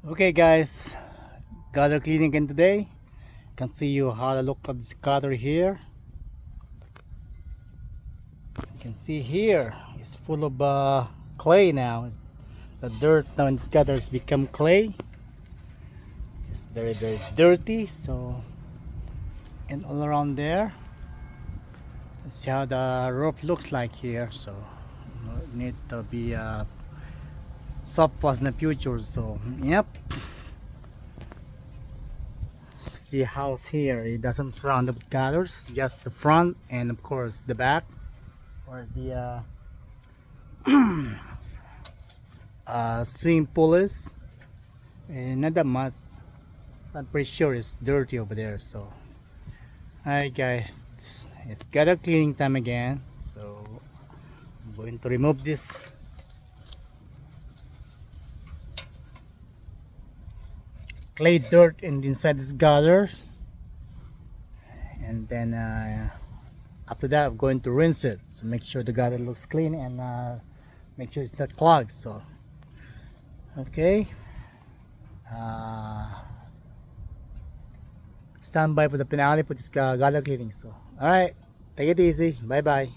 Okay guys, gutter cleaning again today. Can see you how to look at this gutter here. You can see here it's full of clay now. The dirt now in this gutter has become clay. It's very dirty. So, and all around there, let's see how the roof looks like here. So it need to be soft was in the future. So yep. The house here, it doesn't surround the gutters, just the front and of course the back, or the swimming pool is, and not that much. I'm pretty sure it's dirty over there. So alright guys, it's gutter cleaning time again. So I'm going to remove this clay dirt inside these gutters, and then after that I'm going to rinse it, so make sure the gutter looks clean and make sure it's not clogged. So okay, stand by for the finale for this gutter cleaning. So alright, take it easy, bye bye.